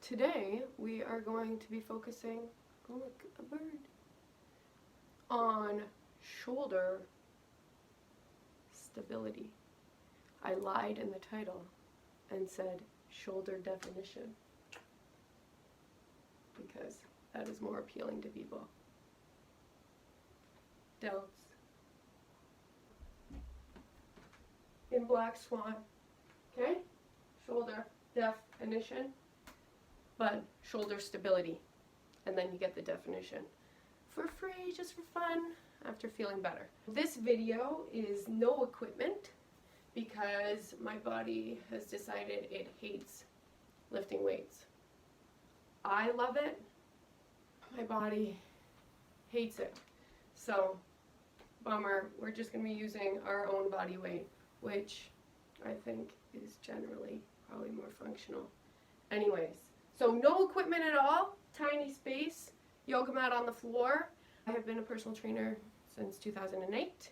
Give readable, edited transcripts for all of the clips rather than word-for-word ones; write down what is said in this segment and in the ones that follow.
Today we are going to be focusing, oh look, a bird, on shoulder stability. I lied in the title and said shoulder definition because that is more appealing to people. Delts. In Black Swan, okay? Shoulder definition, but shoulder stability. And then you get the definition for free, just for fun, after feeling better. This video is no equipment because my body has decided it hates lifting weights. I love it, my body hates it. So, bummer, we're just going to be using our own body weight, which I think is generally probably more functional. Anyways, so no equipment at all, tiny space, yoga mat on the floor. I have been a personal trainer since 2008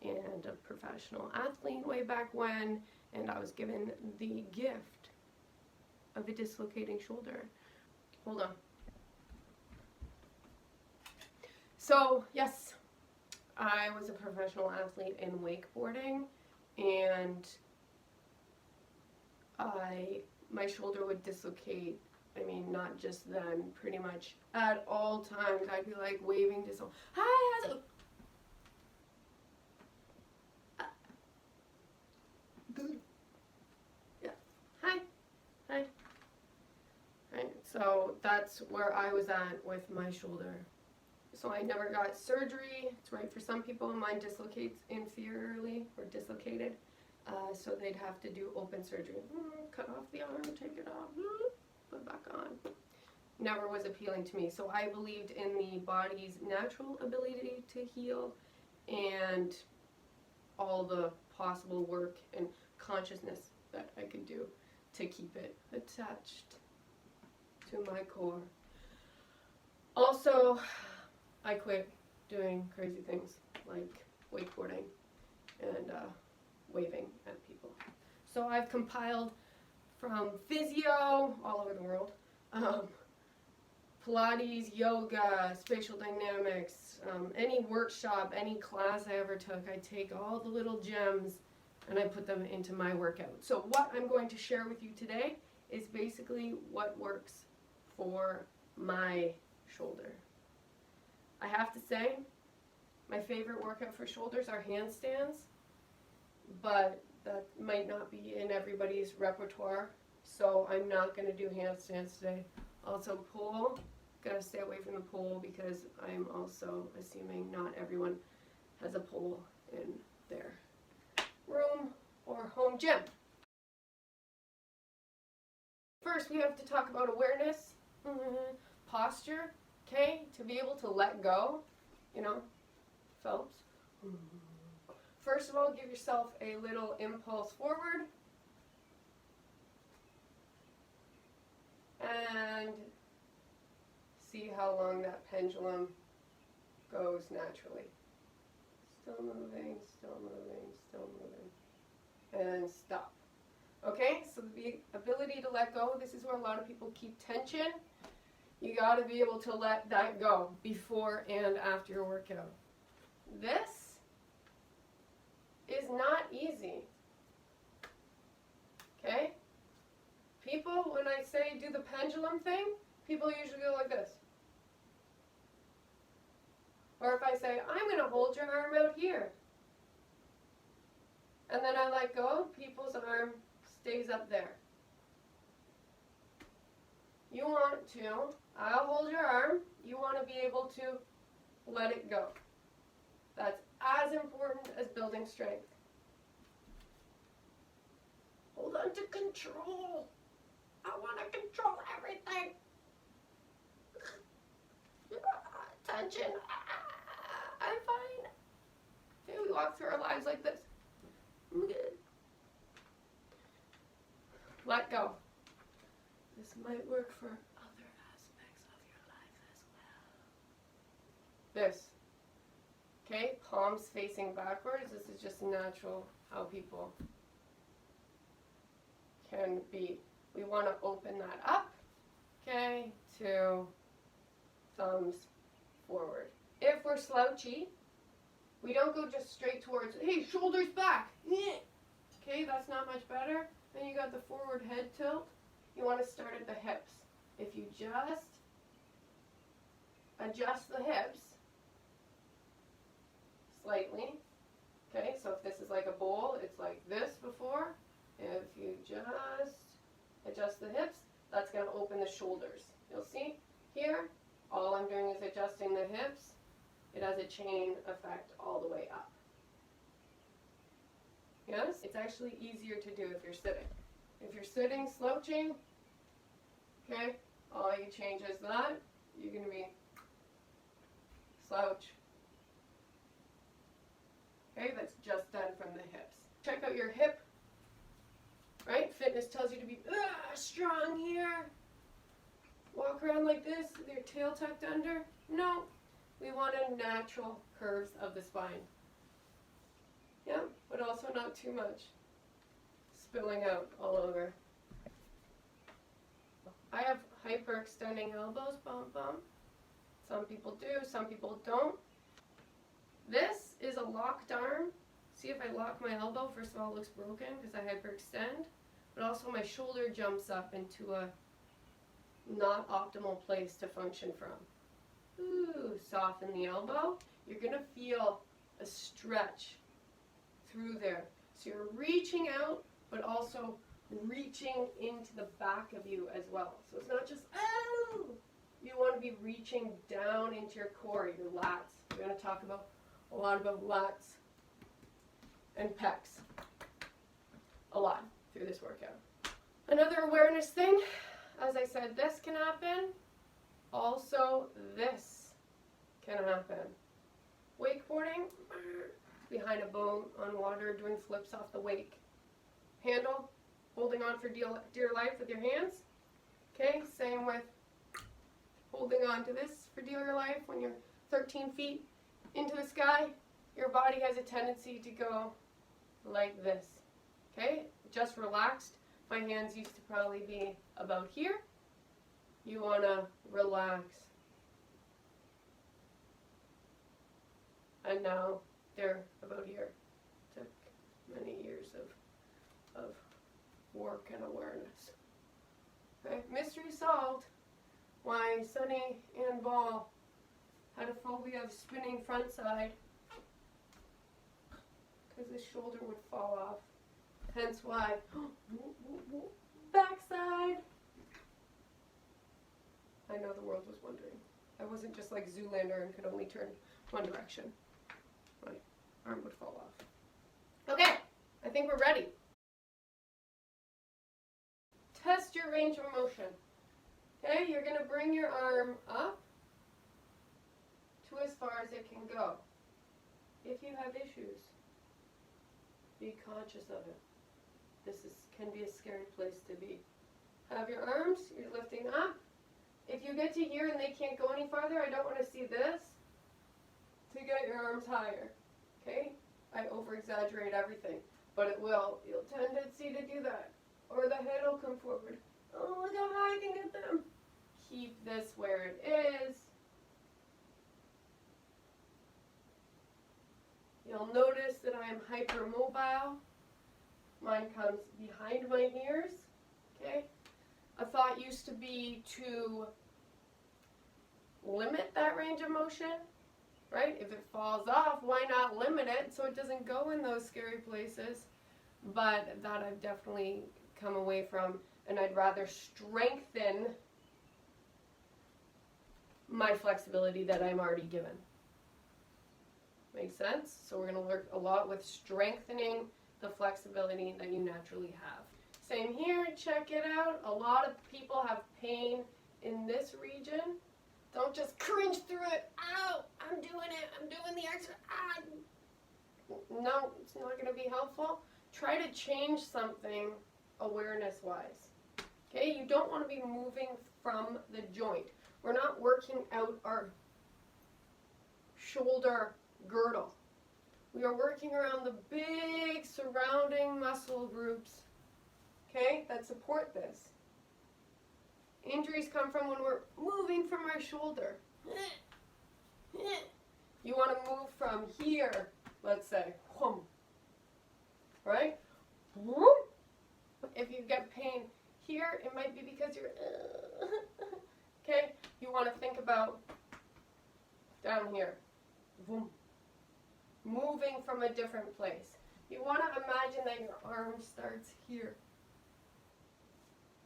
and a professional athlete way back when, and I was given the gift of a dislocating shoulder. Hold on. So, yes, I was a professional athlete in wakeboarding, and my shoulder would dislocate. I mean, not just then, pretty much at all times. I'd be like waving to someone, hi, how's it? Yeah, hi, hi. Right, so that's where I was at with my shoulder. So I never got surgery. It's right for some people. Mine dislocates inferiorly or dislocated. So they'd have to do open surgery. Cut off the arm, take it off, put it back on. Never was appealing to me. So I believed in the body's natural ability to heal and all the possible work and consciousness that I could do to keep it attached to my core. Also, I quit doing crazy things like wakeboarding and waving at people. So I've compiled from physio all over the world, Pilates, yoga, spatial dynamics, any workshop, any class I ever took, I take all the little gems and I put them into my workout. So what I'm going to share with you today is basically what works for my shoulder. I have to say, my favorite workout for shoulders are handstands, but that might not be in everybody's repertoire, so I'm not going to do handstands today. Also, pull, gotta stay away from the pole because I'm also assuming not everyone has a pole in their room or home gym. First, we have to talk about awareness, posture, okay, to be able to let go, you know, Phelps. First of all, give yourself a little impulse forward and see how long that pendulum goes naturally. Still moving, still moving, still moving, and stop. Okay, so the ability to let go, this is where a lot of people keep tension. You got to be able to let that go before and after your workout. This is not easy. Okay? People, when I say do the pendulum thing, people usually go like this. Or if I say, I'm going to hold your arm out here. And then I let go, people's arm stays up there. You want to, I'll hold your arm, you want to be able to let it go. That's as important as building strength. Hold on to control. I want to control everything. Tension. I'm fine. Okay, we walk through our lives like this. I'm good. Let go. This might work for other aspects of your life as well. This. Okay, palms facing backwards. This is just natural how people can be. We want to open that up Okay, 2 thumbs forward. If we're slouchy, we don't go just straight towards, hey, shoulders back. Okay, that's not much better. Then you got the forward head tilt. You want to start at the hips. If you just adjust the hips slightly, okay, so if this is like a bowl, it's like this before. If you just adjust the hips, that's going to open the shoulders. You'll see here, all I'm doing is adjusting the hips. It has a chain effect all the way up. Yes? It's actually easier to do if you're sitting. If you're sitting, slouching, okay, all you change is that. You're going to be slouch. Okay, that's just done from the hips. Check out your hip, right? Fitness tells you to be strong here. Walk around like this with your tail tucked under. No, we want a natural curves of the spine. Yeah, but also not too much. Spilling out all over. I have hyperextending elbows, bump, bump. Some people do, some people don't. This is a locked arm. See, if I lock my elbow, first of all, it looks broken because I hyperextend, but also my shoulder jumps up into a not optimal place to function from. Ooh, soften the elbow. You're gonna feel a stretch through there. So you're reaching out, but also reaching into the back of you as well. So it's not just, oh! You want to be reaching down into your core, your lats. We're going to talk a lot about lats and pecs a lot through this workout. Another awareness thing, as I said, this can happen. Also, this can happen. Wakeboarding, behind a boat on water, doing flips off the wake. Handle, holding on for dear life with your hands. Okay, same with holding on to this for dear life when you're 13 feet into the sky. Your body has a tendency to go like this. Okay, just relaxed. My hands used to probably be about here. You want to relax. And now they're about here. Took many years of work and awareness. Okay, mystery solved. Why Sunni and Ball had a phobia of spinning front side, because his shoulder would fall off. Hence why back side. I know the world was wondering. I wasn't just like Zoolander and could only turn one direction. My arm would fall off. Okay, I think we're ready. Test your range of motion. Okay, you're going to bring your arm up to as far as it can go. If you have issues, be conscious of it. This can be a scary place to be. Have your arms, you're lifting up. If you get to here and they can't go any farther, I don't want to see this, to get your arms higher. Okay? I over-exaggerate everything, but it will. You'll tendency to do that. Or the head will come forward. Oh, look how high I can get them. Keep this where it is. You'll notice that I am hypermobile. Mine comes behind my ears. Okay? A thought used to be to limit that range of motion, right? If it falls off, why not limit it so it doesn't go in those scary places? But that I've definitely come away from, and I'd rather strengthen my flexibility that I'm already given. Make sense? So we're going to work a lot with strengthening the flexibility that you naturally have. Same here, check it out. A lot of people have pain in this region. Don't just cringe through it. Ow, I'm doing it. I'm doing the extra. Ah. No, it's not going to be helpful. Try to change something awareness-wise. Okay, you don't want to be moving from the joint. We're not working out our shoulder girdle. We are working around the big surrounding muscle groups, okay, that support this. Injuries come from when we're moving from our shoulder. You want to move from here, let's say, right? If you get pain here, it might be because you're, okay? You want to think about down here, moving from a different place. You want to imagine that your arm starts here,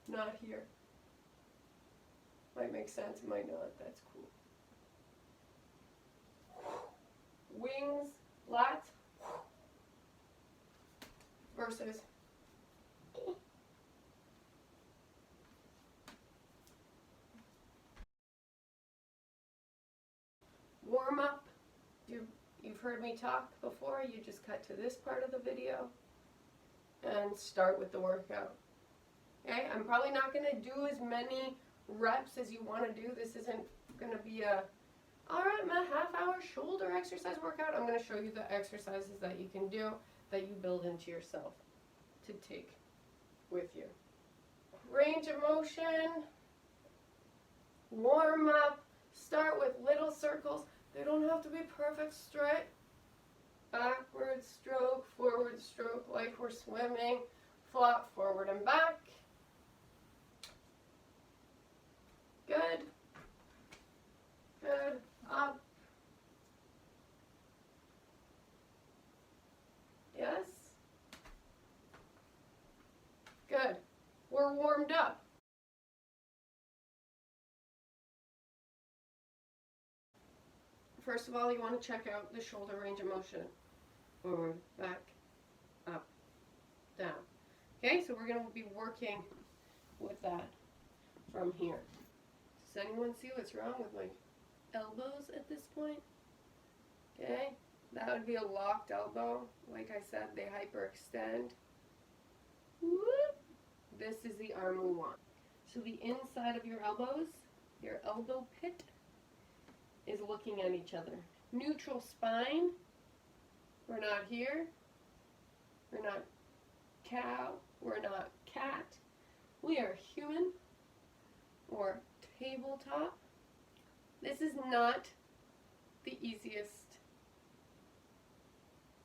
not here. Might make sense, might not. That's cool. Wings, lats, versus warm up. You've heard me talk before. You just cut to this part of the video and start with the workout. Okay, I'm probably not going to do as many reps as you want to do. This isn't going to be a, all right, my half-hour shoulder exercise workout. I'm going to show you the exercises that you can do that you build into yourself to take with you. Range of motion, warm up, start with little circles. They don't have to be perfect straight. Backward stroke, forward stroke, like we're swimming. Flop forward and back. Good. Good. Up. Yes. Good. We're warmed up. First of all, you want to check out the shoulder range of motion. Forward, back, up, down. Okay, so we're going to be working with that from here. Does anyone see what's wrong with my elbows at this point? Okay, that would be a locked elbow. Like I said, they hyperextend. Whoop. This is the arm we want. So the inside of your elbows, your elbow pit, is looking at each other. Neutral spine. We're not here. We're not cow. We're not cat. We are human or tabletop. This is not the easiest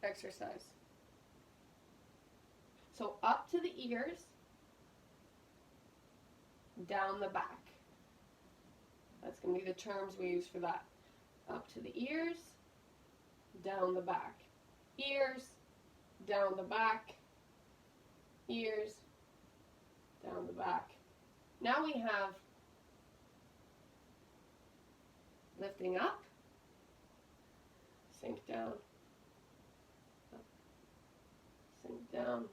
exercise. So up to the ears, down the back. That's going to be the terms we use for that. Up to the ears, down the back. Ears, down the back. Ears, down the back. Now we have lifting up, sink down, up, sink down.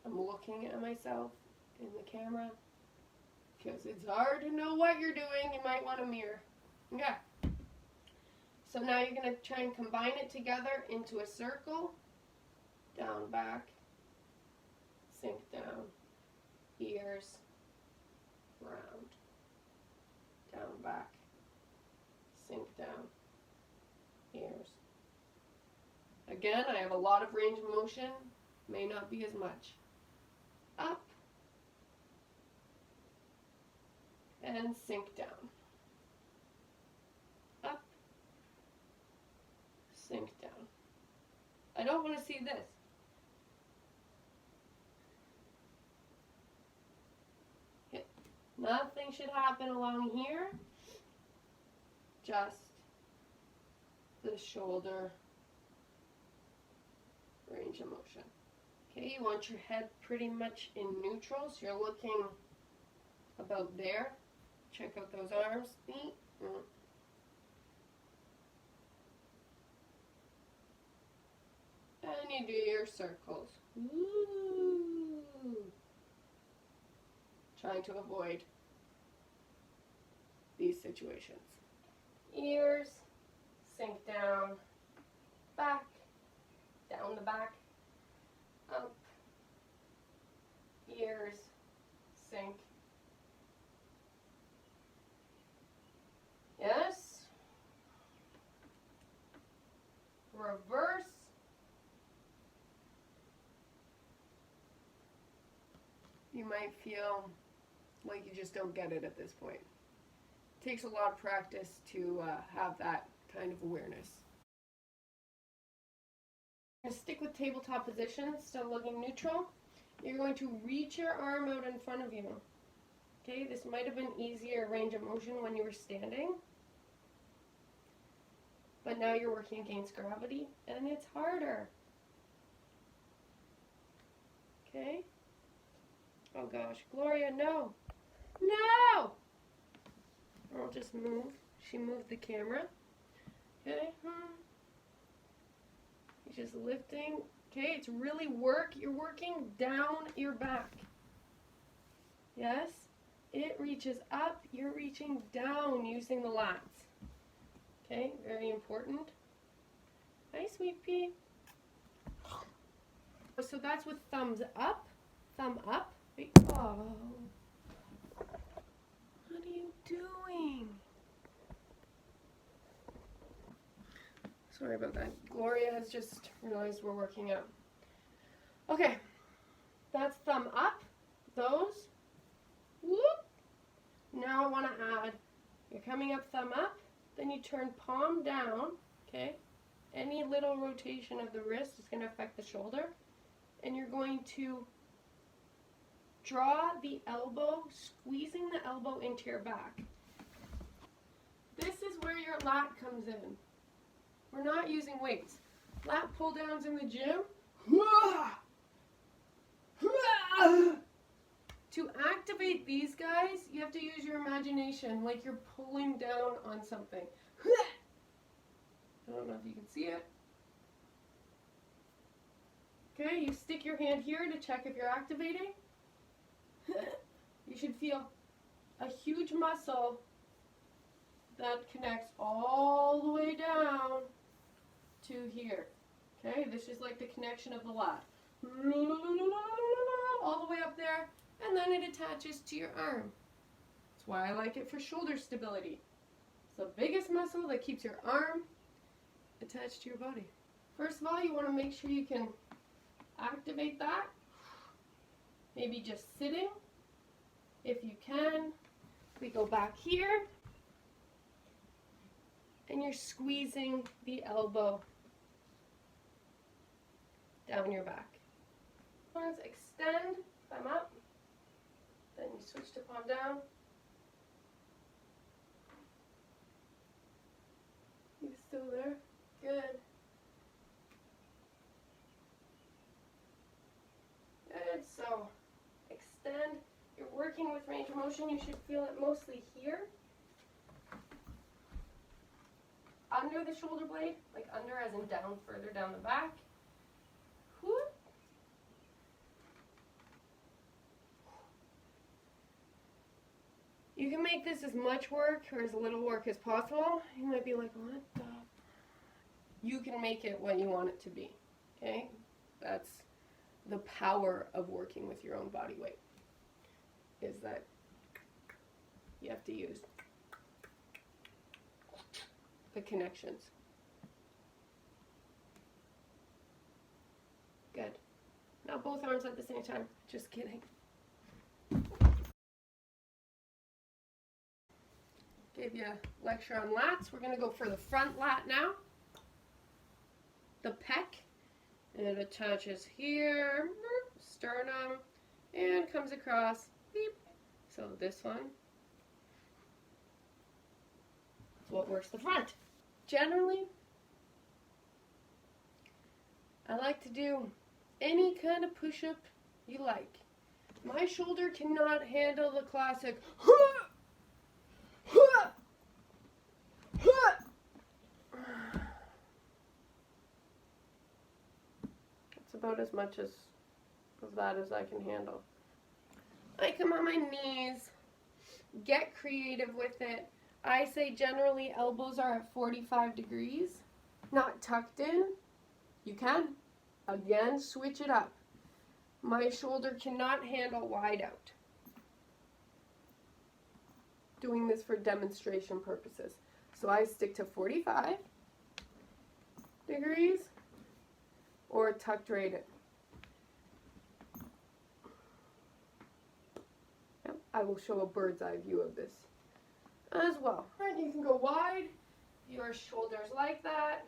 I'm looking at myself in the camera because it's hard to know what you're doing. You might want a mirror. Okay. So now you're going to try and combine it together into a circle. Down, back, sink down, ears, round, down, back, sink down, ears. Again, I have a lot of range of motion, may not be as much. Up, and sink down. Up, sink down. I don't want to see this. Okay. Nothing should happen along here. Just the shoulder range of motion. Okay, you want your head pretty much in neutral, so you're looking about there. Check out those arms. And you do your circles. Ooh. Trying to avoid these situations. Ears, sink down, back, down the back, up, ears, sink. Yes. Reverse. You might feel like you just don't get it at this point. It takes a lot of practice to have that kind of awareness. I'm going to stick with tabletop position, still looking neutral. You're going to reach your arm out in front of you. Okay, this might have been easier range of motion when you were standing, but now you're working against gravity and it's harder. Okay? Oh gosh, Gloria, no! No! I'll just move. She moved the camera. Okay? You're just lifting. Okay, it's really work. You're working down your back. Yes? It reaches up. You're reaching down using the lats. Okay, very important. Hi, sweet pea. So that's with thumbs up. Thumb up. Wait. Oh. What are you doing? Sorry about that. Gloria has just realized we're working out. Okay. That's thumb up. Those. Whoop. Now I want to add, you're coming up, thumb up, then you turn palm down, okay? Any little rotation of the wrist is going to affect the shoulder. And you're going to draw the elbow, squeezing the elbow into your back. This is where your lat comes in. We're not using weights. Lat pull downs in the gym. To activate these guys, you have to use your imagination, like you're pulling down on something. I don't know if you can see it. Okay, you stick your hand here to check if you're activating. You should feel a huge muscle that connects all the way down to here. Okay, this is like the connection of the lat. All the way up there, and then it attaches to your arm. That's why I like it for shoulder stability. It's the biggest muscle that keeps your arm attached to your body. First of all, you want to make sure you can activate that. Maybe just sitting, if you can. We go back here, and you're squeezing the elbow down your back. Arms extend, thumb up, then you switch to palm down. You still there? Good. Good, so extend. You're working with range of motion. You should feel it mostly here. Under the shoulder blade, like under as in down, further down the back. Whoop. You can make this as much work or as little work as possible. You might be like, what the? You can make it what you want it to be, okay? That's the power of working with your own body weight, is that you have to use the connections. Good. Now both arms at the same time. Just kidding. Gave you a lecture on lats. We're going to go for the front lat now. The pec. And it attaches here, sternum, and comes across. Beep. So this one is what works the front. Generally, I like to do any kind of push-up you like. My shoulder cannot handle the classic It's about as much of that as I can handle. I come on my knees, get creative with it. I say generally elbows are at 45 degrees, not tucked in. You can. Again, switch it up. My shoulder cannot handle wide out. Doing this for demonstration purposes. So I stick to 45 degrees or tucked right in. Yep. I will show a bird's eye view of this as well. And you can go wide, your shoulders like that.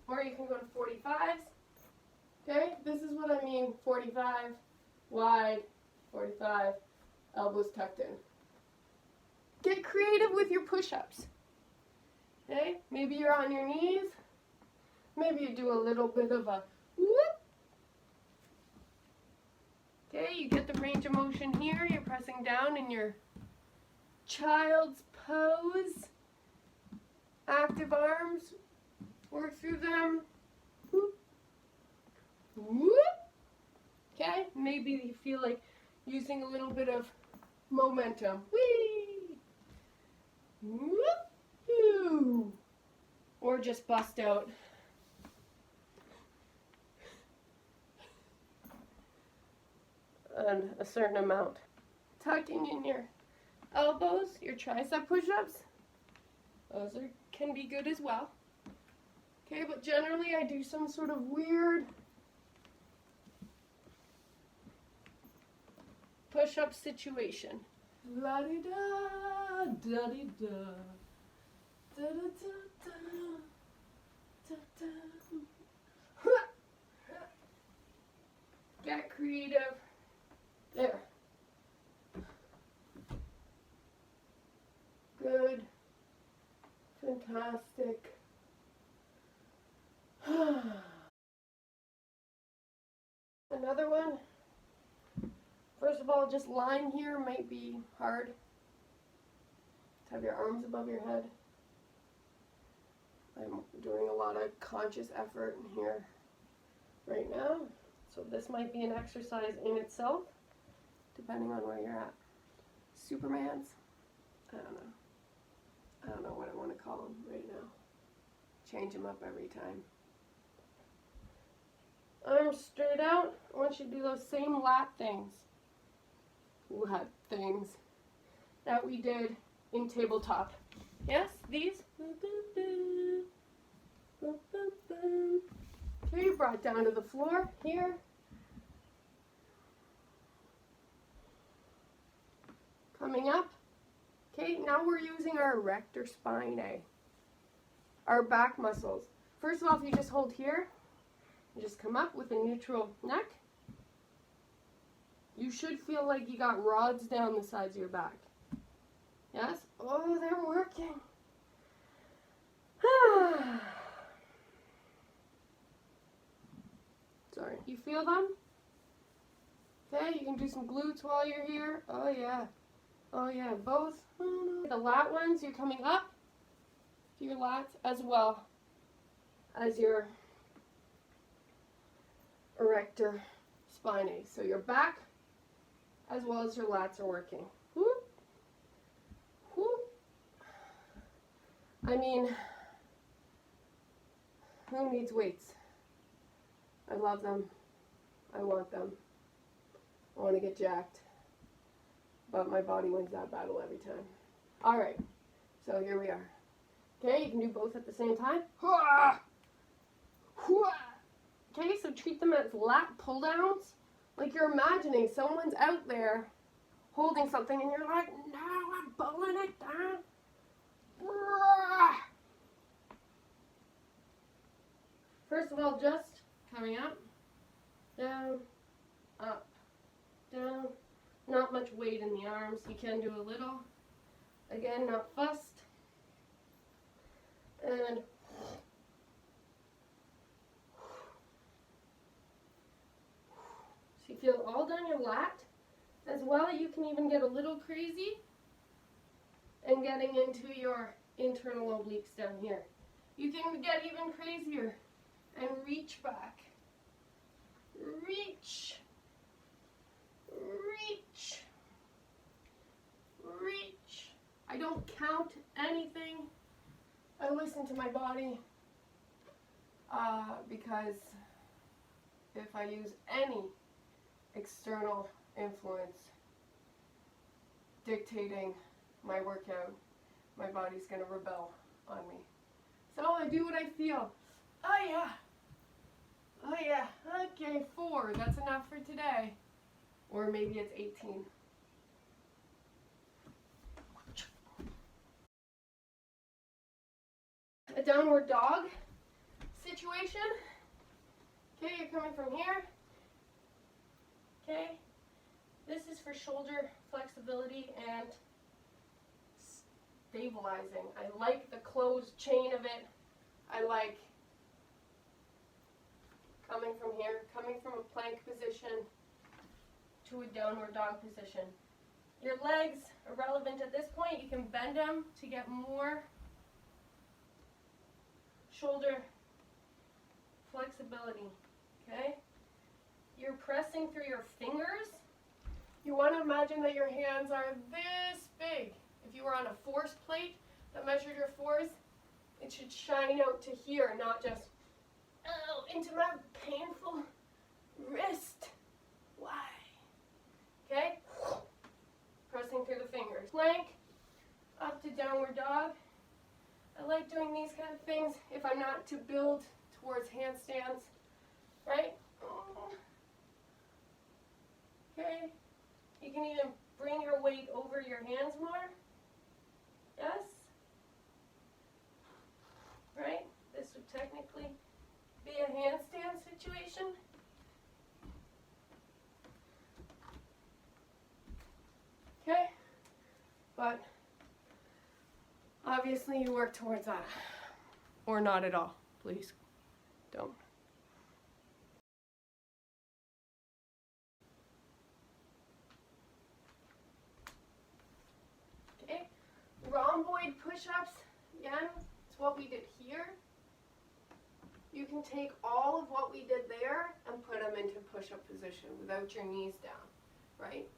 Or you can go to 45s. Okay, this is what I mean, 45, wide, 45, elbows tucked in. Get creative with your push-ups. Okay, maybe you're on your knees. Maybe you do a little bit of a whoop. Okay, you get the range of motion here. You're pressing down in your child's pose. Active arms. Work through them. Whoop. Whoop. Okay, maybe you feel like using a little bit of momentum. Whee! Whoop. Or just bust out. And a certain amount. Tucking in your elbows, your tricep push-ups. Those can be good as well. Okay, but generally I do some sort of weird push-up situation. La-di-da, da-di-da, da-da-da-da, da-da. Get creative. There. Good. Fantastic. Another one. First of all, just lying here might be hard. Have your arms above your head. I'm doing a lot of conscious effort in here right now. So this might be an exercise in itself, depending on where you're at. Supermans? I don't know. I don't know what I want to call them right now. Change them up every time. Arms straight out. I want you to do those same lat things. Lat things that we did in tabletop. Yes, these. Okay, brought down to the floor here. Coming up. Okay, now we're using our erector spinae, our back muscles. First of all, if you just hold here, you just come up with a neutral neck. You should feel like you got rods down the sides of your back. Yes? Oh, they're working. Sorry. You feel them? Okay, you can do some glutes while you're here. Oh, yeah. Oh, yeah, both. The lat ones, you're coming up to your lats as well as your erector spinae. So your back as well as your lats are working. Whoop. Whoop. I mean, who needs weights? I love them. I want them. I want to get jacked. But my body wins that battle every time. Alright, so here we are. Okay, you can do both at the same time. Okay, so treat them as lat pull downs. Like you're imagining someone's out there holding something and you're like, no, I'm pulling it down. First of all, just coming up, down, up, down. Not much weight in the arms. You can do a little. Again, not fussed. And so you feel all down your lat. As well, you can even get a little crazy and getting into your internal obliques down here. You can get even crazier and reach back. Reach. Reach. Reach. I don't count anything. I listen to my body because if I use any external influence dictating my workout, my body's going to rebel on me. So I do what I feel. Oh yeah. Oh yeah. 4. That's enough for today. Or maybe it's 18. A downward dog situation. Okay, you're coming from here. Okay, this is for shoulder flexibility and stabilizing. I like the closed chain of it. I like coming from here, coming from a plank position to a downward dog position. Your legs are relevant at this point. You can bend them to get more shoulder flexibility, okay? You're pressing through your fingers. You want to imagine that your hands are this big. If you were on a force plate that measured your force, it should shine out to here, not just into my painful wrist. Why? Okay? Pressing through the fingers. Plank, up to downward dog. I like doing these kind of things if I'm not to build towards handstands, right? Okay. You can even bring your weight over your hands more. Yes? Right? This would technically be a handstand situation. Okay? But obviously you work towards that. Or not at all. Please don't. Okay? Rhomboid push-ups, again, it's what we did here. You can take all of what we did there and put them into push-up position without your knees down, right?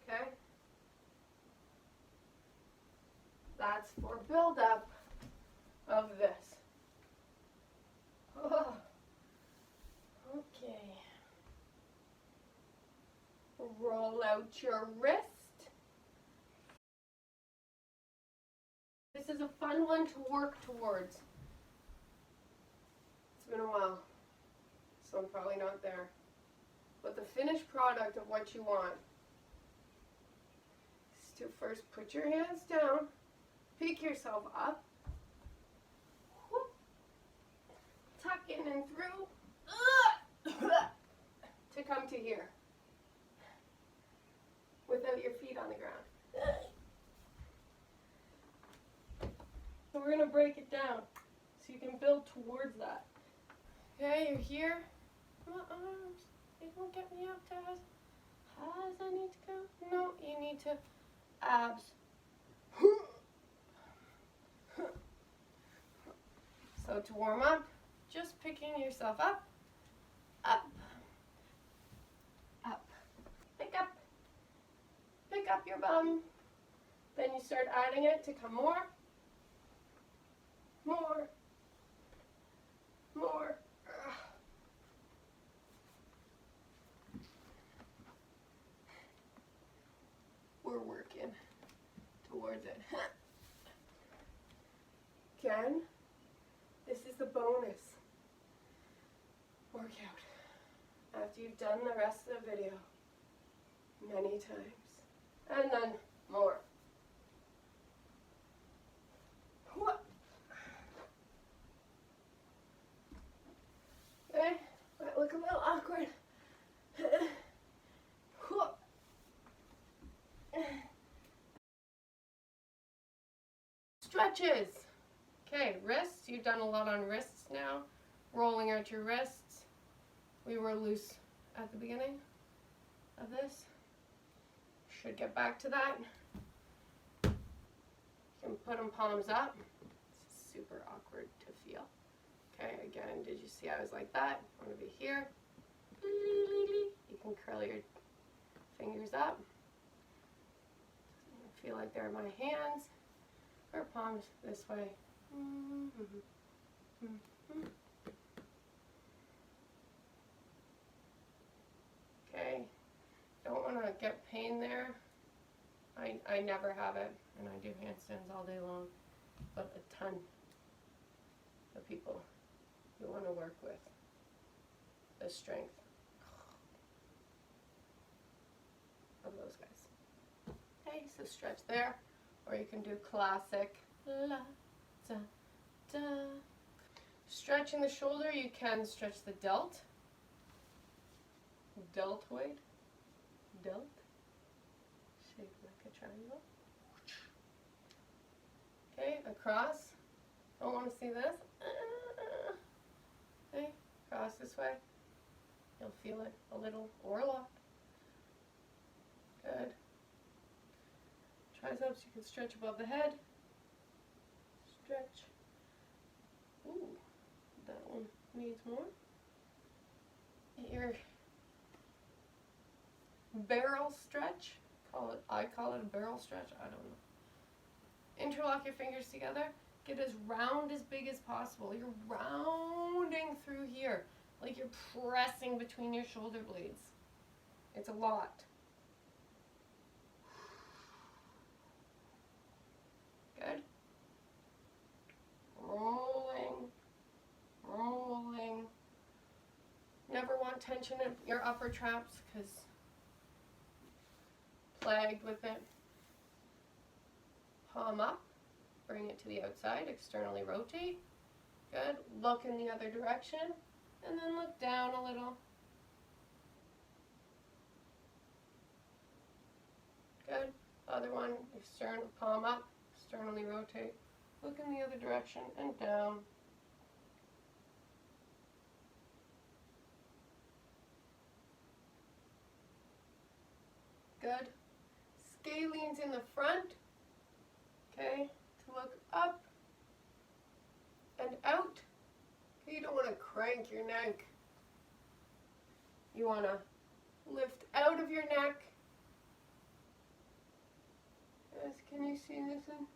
Okay? That's for build-up of this. Oh. Okay. Roll out your wrist. This is a fun one to work towards. It's been a while, so I'm probably not there. But the finished product of what you want is to first put your hands down, pick yourself up, whoop, tuck in and through, to come to here without your feet on the ground. So we're going to break it down so you can build towards that. Okay, you're here. My arms, they don't get me up to as high as I need to go. No, you need to abs. So to warm up, just picking yourself up, up, up. Pick up your bum. Then you start adding it to come more. More. We're working towards it. Again, this is the bonus workout after you've done the rest of the video many times. And then more. Okay, might look a little awkward. Stretches. Okay, wrists. You've done a lot on wrists now. Rolling out your wrists. We were loose at the beginning of this. Should get back to that. You can put them palms up. It's super awkward to feel. Okay, again, did you see I was like that? I want to be here. You can curl your fingers up. I feel like they're my hands or palms this way. Okay, don't want to get pain there. I never have it, and I do handstands all day long, but a ton the people you want to work with. The strength of those guys. Okay, so stretch there, or you can do classic la, da, da. Stretching the shoulder, you can stretch the deltoid, shaped like a triangle. Okay, across. Don't want to see this. Okay, cross this way. You'll feel it a little or a lot. Good. Triceps, you can stretch above the head. Stretch. Ooh, that one needs more. Your barrel stretch. I call it a barrel stretch. I don't know. Interlock your fingers together. Get as round, as big as possible. You're rounding through here, like you're pressing between your shoulder blades. It's a lot. Good. Rolling, rolling. Never want tension in your upper traps because plagued with it. Palm up. Bring it to the outside, externally rotate. Good. Look in the other direction, and then look down a little. Good. Other one, external, palm up, externally rotate. Look in the other direction and down. Good. Scalenes in the front. Okay. Look up and out. Okay, you don't want to crank your neck. You want to lift out of your neck. Yes, can you see this one?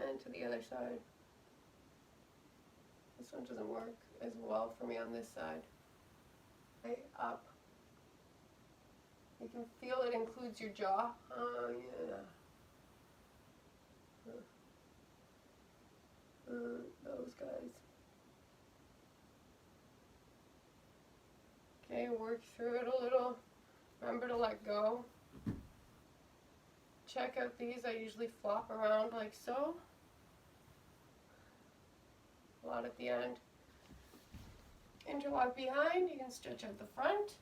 And to the other side. This one doesn't work as well for me on this side. Okay, up. You can feel it includes your jaw. Oh, yeah. Those guys. Okay, work through it a little. Remember to let go. Check out these. I usually flop around like so. A lot at the end. Interlock behind. You can stretch out the front.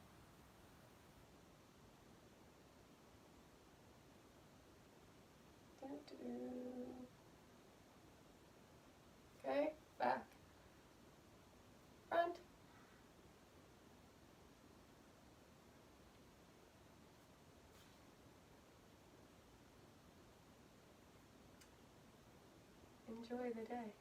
Okay, back, front. Enjoy the day.